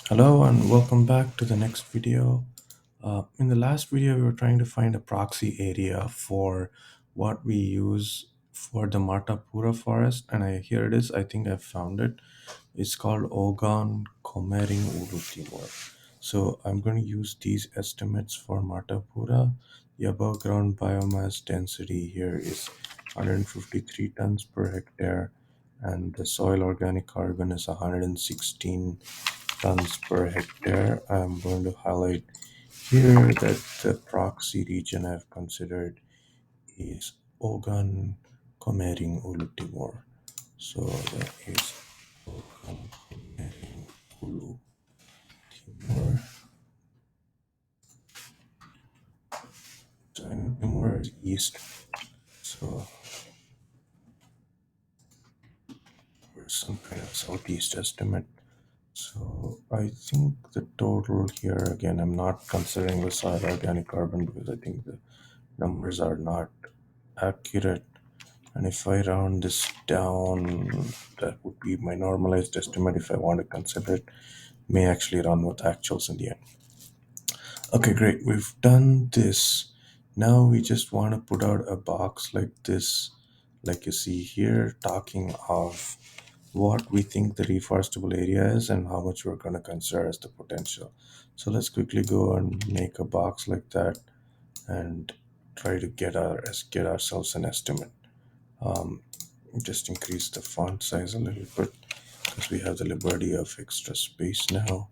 Hello and welcome back to the next video. In the last video, we were trying to find a proxy area for what we use for the Matapura forest, and here it is. I think I found it. It's called Ogan Komering Ulu Timor. So I'm going to use these estimates for Matapura. The above ground biomass density here is 153 tons per hectare, and the soil organic carbon is 116 tons per hectare. I'm going to highlight here that the proxy region I've considered is Ogan Komering Ulu Timor. So that is Ogan Komering Ulu Timor. So Timor is east. So we're some kind of southeast estimate. So I think the total here, again, I'm not considering the soil organic carbon because I think the numbers are not accurate. And if I round this down, that would be my normalized estimate if I want to consider it. May actually run with actuals in the end. Okay, great. We've done this. Now we just want to put out a box like this, like you see here, talking of what we think the reforestable area is and how much we're going to consider as the potential. So let's quickly go and make a box like that and try to get ourselves an estimate. Just increase the font size a little bit because we have the liberty of extra space now.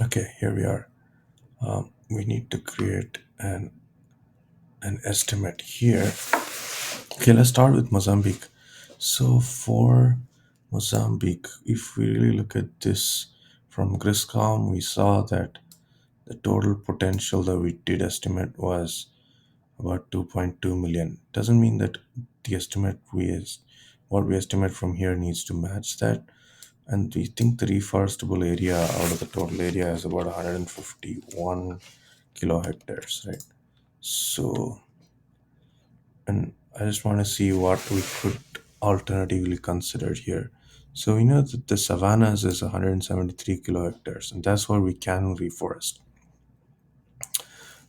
Okay, here we are. We need to create an estimate here. Okay, let's start with Mozambique. So for Mozambique, if we really look at this from Griscom, we saw that the total potential that we did estimate was about 2.2 million. Doesn't mean that the estimate what we estimate from here needs to match that. And we think the reforestable area out of the total area is about 151 kilo hectares, right? So, and I just want to see what we could alternatively consider here. So we know that the savannas is 173 kilo hectares, and that's what we can reforest,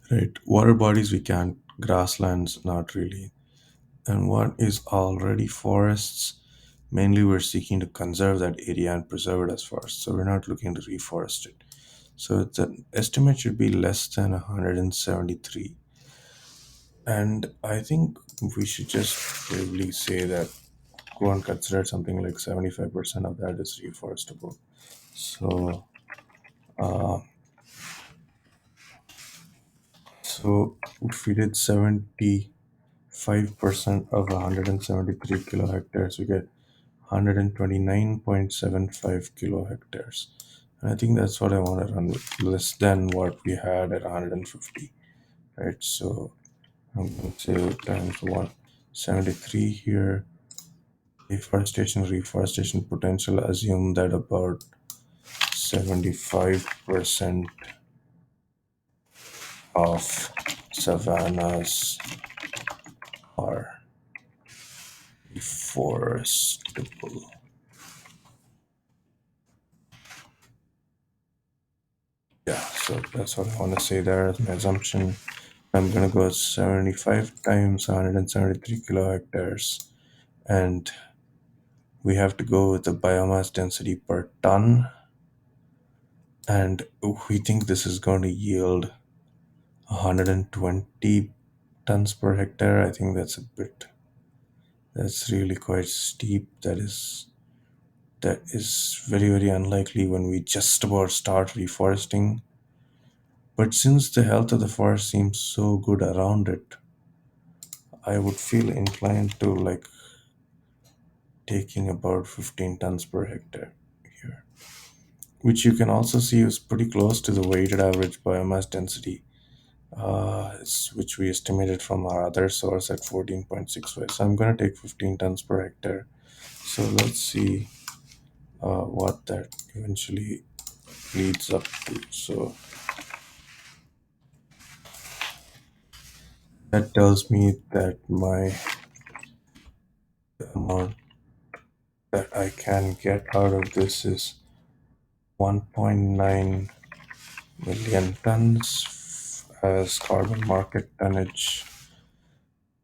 right? Water bodies we can't, grasslands not really. And what is already forests, mainly we're seeking to conserve that area and preserve it as forest. So we're not looking to reforest it. So the estimate should be less than 173. And I think we should just probably say that go and consider something like 75% of that is reforestable. So, uh, so if we did 75% of 173 kilo hectares, we get 129.75 kilo hectares. And I think that's what I want to run with, less than what we had at 150, right? So I'm going to say times 173 here. Reforestation potential, assume that about 75% of savannas are reforestable. Yeah, so that's what I want to say there as my assumption. I'm going to go 75 times 173 kilo hectares, and we have to go with the biomass density per ton, and we think this is going to yield 120 tons per hectare. I think that's really quite steep. That is very, very unlikely when we just about start reforesting. But since the health of the forest seems so good around it, I would feel inclined to like taking about 15 tons per hectare here, which you can also see is pretty close to the weighted average biomass density, which we estimated from our other source at 14.65. So I'm going to take 15 tons per hectare. So let's see what that eventually leads up to. So that tells me that the amount that I can get out of this is 1.9 million tons as carbon market tonnage.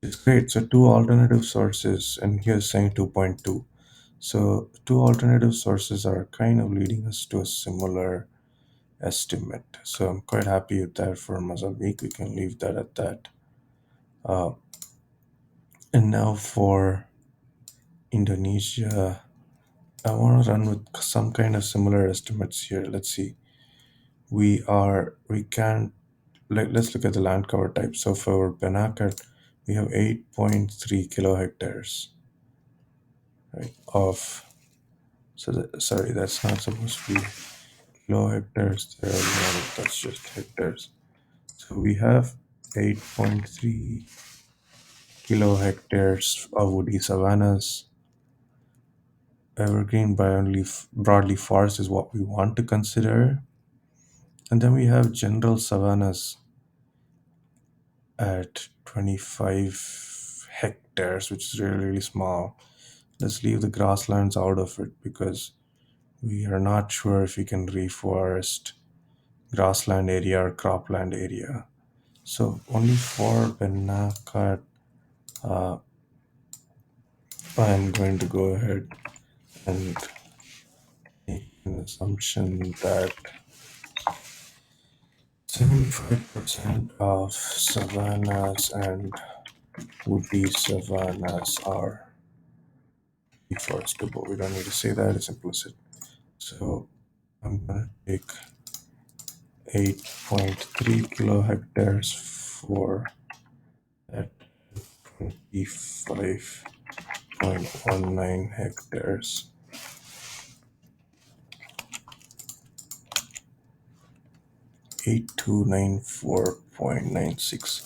It's great. So two alternative sources, and here's saying 2.2. So two alternative sources are kind of leading us to a similar estimate. So I'm quite happy with that for Mozambique. We can leave that at that. Uh, and now for Indonesia, I want to run with some kind of similar estimates here. Let's see. We can let's look at the land cover type. So for Benakat, we have 8.3 kilohectares, right? Sorry, that's not supposed to be kilohectares there. No, that's just hectares. So we have 8.3 kilohectares of woody savannas. Evergreen broadleaf forest is what we want to consider. And then we have general savannas at 25 hectares, which is really, really small. Let's leave the grasslands out of it because we are not sure if we can reforest grassland area or cropland area. So only for Benakat, I'm going to go ahead and make an assumption that 75% of savannas and woody savannas are deforestable. We don't need to say that, it's implicit. So I'm going to take 8.3 kilohectares for that 25.19 hectares. 8294.96.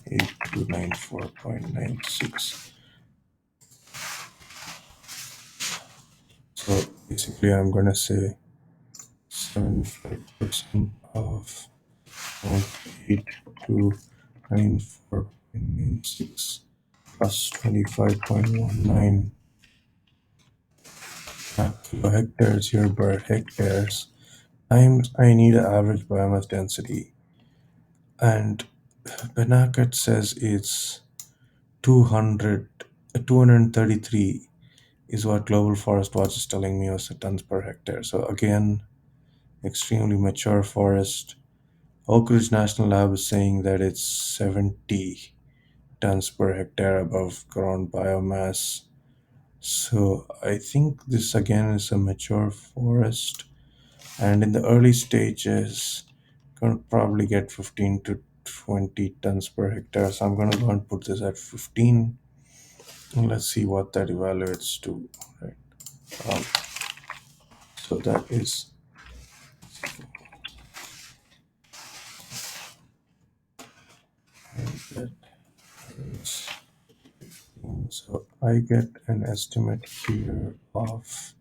8294.96. So basically, I'm going to say 75% of 8294.96 plus 25.19 kilohectares here per hectares times I need an average biomass density. And Benakat says it's 233 is what Global Forest Watch is telling me was the tons per hectare. So again, extremely mature forest. Oak Ridge National Lab is saying that it's 70 tons per hectare above ground biomass. So I think this again is a mature forest, and in the early stages, gonna probably get 15 to 20 tons per hectare. So I'm gonna go and put this at 15, and let's see what that evaluates to. Right. Um, so that is that is- so I get an estimate here of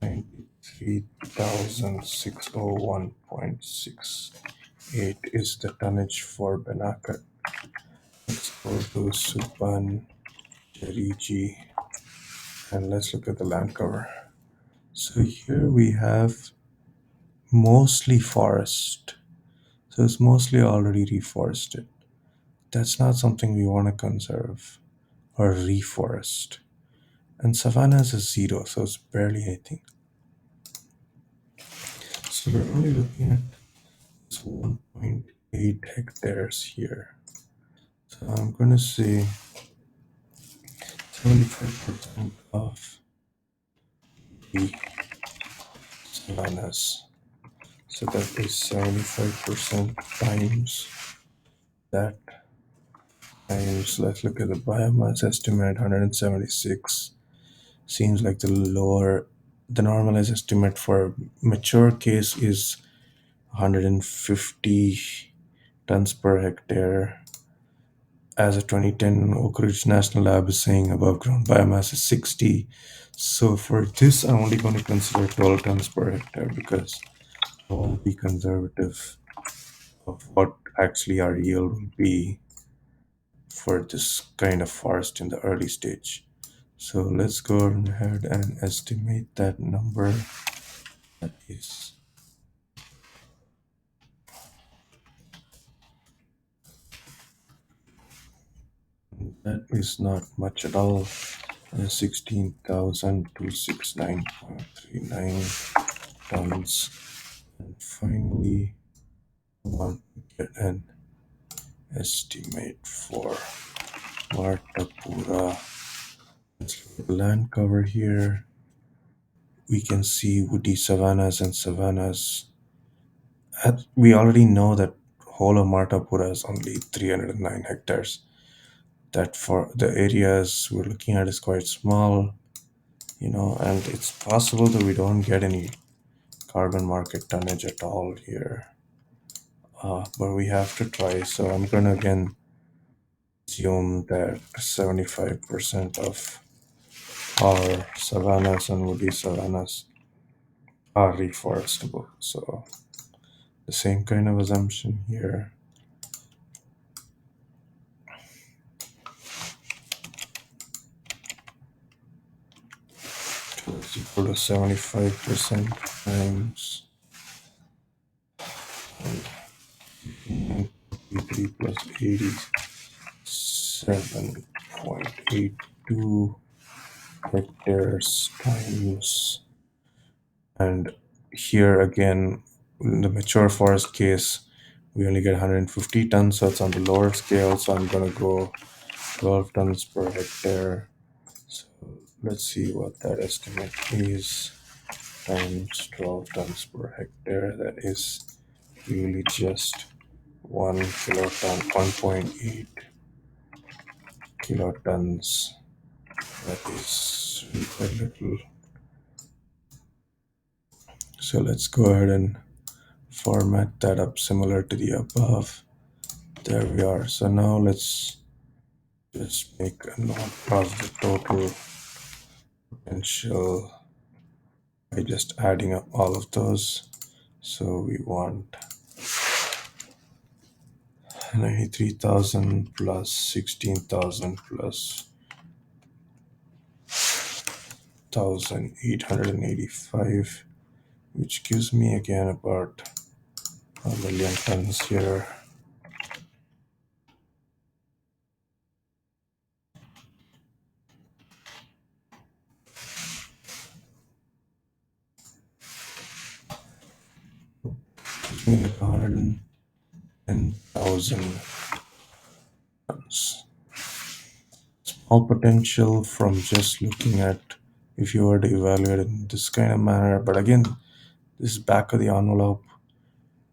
93,601.68 is the tonnage for Benakat. Let's go to Supan, Jeriji, and let's look at the land cover. So here we have mostly forest. So it's mostly already reforested. That's not something we want to conserve or reforest. And savannas is 0, so it's barely anything. So we're only looking at this 1.8 hectares here. So I'm going to say 75% of the savannas. So that is 75% times that times, let's look at the biomass estimate, 176. Seems like the normalized estimate for mature case is 150 tons per hectare. As of 2010, Oak Ridge National Lab is saying above ground biomass is 60. So for this, I'm only going to consider 12 tons per hectare because I want to be conservative of what actually our yield will be for this kind of forest in the early stage. So let's go ahead and estimate that number. That is that is not much at all. 16,269.39 tons. And finally, I want to get an estimate for Martapura. Let's look at the land cover here. We can see woody savannas and savannas. We already know that whole of Martapura is only 309 hectares. That for the areas we're looking at is quite small, and it's possible that we don't get any carbon market tonnage at all here. But we have to try. So I'm gonna again assume that 75% of our savannas and woody savannas are reforestable. So the same kind of assumption here. Is equal to 75% times 3 plus 87.82 hectares times, and here again in the mature forest case we only get 150 tons, so it's on the lower scale, so I'm going to go 12 tons per hectare. So let's see what that estimate is, times 12 tons per hectare. That is really just 1 kiloton, 1.8 kilotons. That is really quite little. So let's go ahead and format that up similar to the above. There we are. So now let's just make a note of the total potential by just adding up all of those. So we want 93,000 plus 16,000 plus 1,885, which gives me again about 1,000,000 tons here. Gives me like 110,000 tons. Small potential from just looking at if you were to evaluate it in this kind of manner, but again, this is back of the envelope.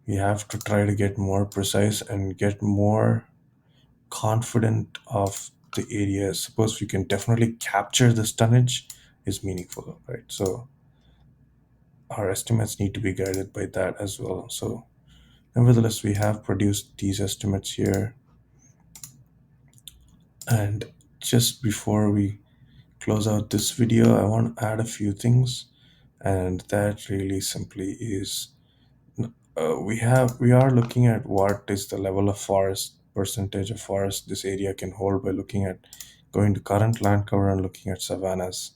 We have to try to get more precise and get more confident of the area. Suppose we can definitely capture this tonnage is meaningful, right? So our estimates need to be guided by that as well. So nevertheless, we have produced these estimates here. And just before we close out this video, I want to add a few things, and that really simply is we are looking at what is the level of forest, percentage of forest this area can hold by looking at going to current land cover and looking at savannas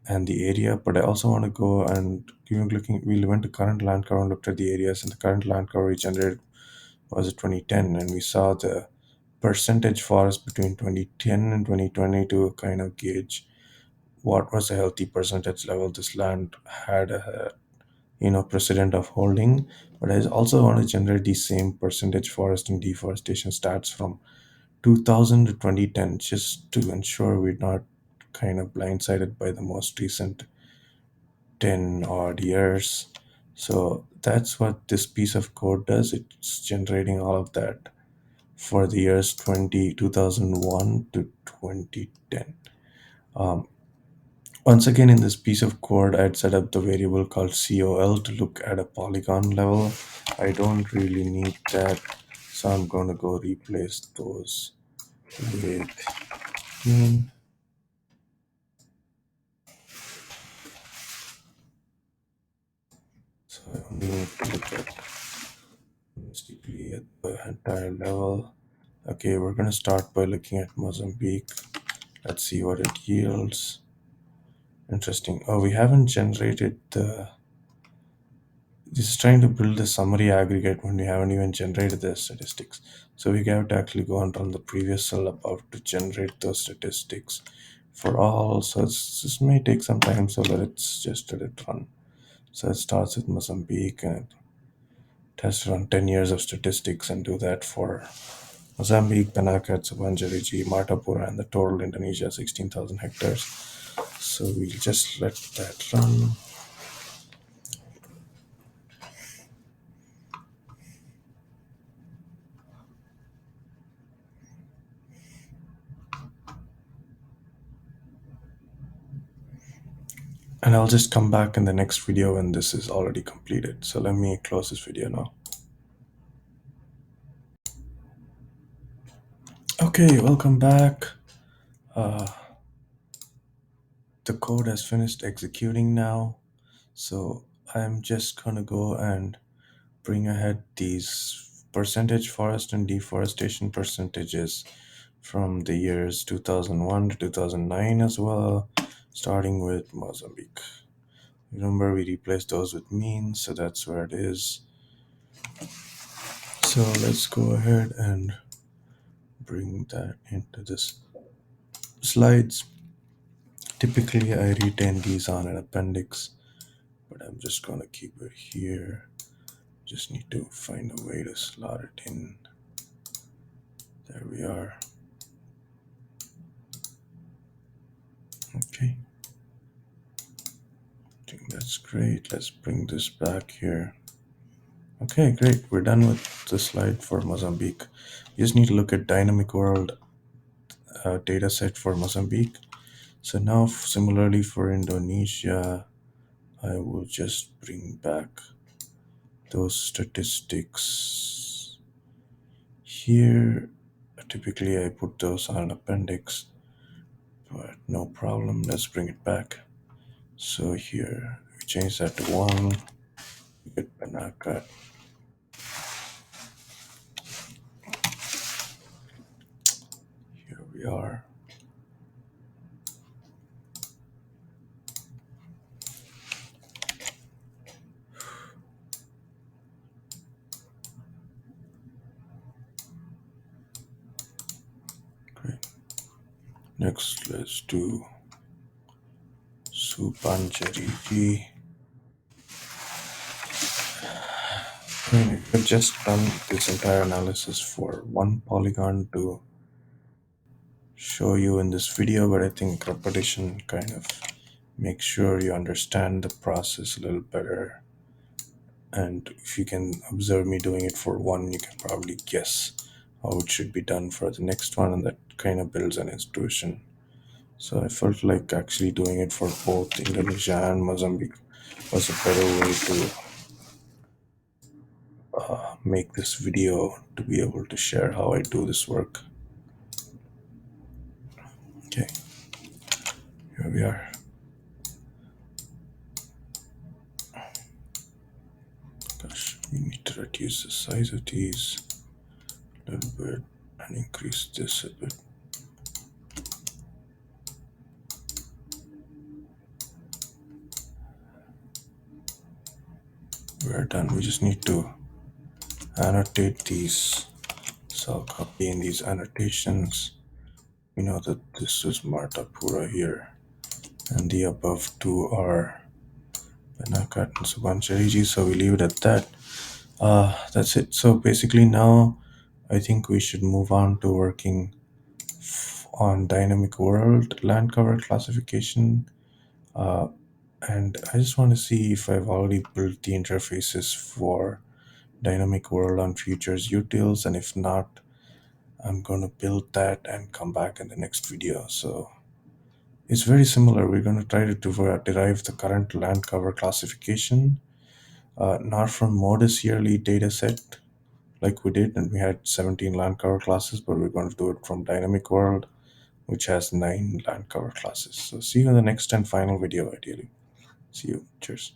and the area. But I also want to go and we went to current land cover and looked at the areas, and the current land cover we generated was 2010, and we saw the percentage forest between 2010 and 2020 to kind of gauge what was a healthy percentage level this land had a precedent of holding. But I also want to generate the same percentage forest and deforestation stats from 2000 to 2010, just to ensure we're not kind of blindsided by the most recent 10 odd years. So that's what this piece of code does. It's generating all of that for the years 2001 to 2010. Once again, in this piece of code, I'd set up the variable called COL to look at a polygon level. I don't really need that, so I'm going to go replace those with mean. So I only need to look at the entire level. Okay, we're going to start by looking at Mozambique. Let's see what it yields. Interesting. Oh, we haven't generated the This is trying to build a summary aggregate when we haven't even generated the statistics. So we have to actually go and run the previous cell above to generate those statistics for all. So this may take some time, so let's just let it run. So it starts with Mozambique and it has to run 10 years of statistics and do that for Mozambique, Panakat, Sabanjariji, Martapura, and the total Indonesia 16,000 hectares. So we'll just let that run. And I'll just come back in the next video when this is already completed. So let me close this video now. Okay, welcome back. The code has finished executing now. So I'm just gonna go and bring ahead these percentage forest and deforestation percentages from the years 2001 to 2009 as well, starting with Mozambique. Remember, we replaced those with means, so that's where it is. So let's go ahead and bring that into this slides. Typically, I retain these on an appendix, but I'm just going to keep it here. Just need to find a way to slot it in. There we are. Okay. I think that's great. Let's bring this back here. Okay, great. We're done with the slide for Mozambique. You just need to look at dynamic world data set for Mozambique. So now, similarly for Indonesia, I will just bring back those statistics here. Typically, I put those on an appendix, but no problem. Let's bring it back. So here, we change that to 1. We get Banaka. Here we are. Great. Next, let's do Supanjariji. I've just done this entire analysis for one polygon to show you in this video, but I think repetition kind of makes sure you understand the process a little better. And if you can observe me doing it for one, you can probably guess how it should be done for the next one, and that kind of builds an intuition. So I felt like actually doing it for both Indonesia and Mozambique was a better way to make this video to be able to share how I do this work. Okay, here we are. Gosh, we need to reduce the size of these a little bit and increase this a bit. We're done. We just need to annotate these. So I'll copy in these annotations. We know that this is Martapura here, and the above two are Benakat and Subanchariji, so we leave it at that. That's it. So basically now I think we should move on to working on dynamic world land cover classification. And I just want to see if I've already built the interfaces for dynamic world on futures utils, and if not, I'm going to build that and come back in the next video. So it's very similar. We're going to try to derive the current land cover classification, not from modus yearly data set like we did, and we had 17 land cover classes, but we're going to do it from dynamic world, which has 9 land cover classes. So see you in the next and final video, ideally. See you. Cheers.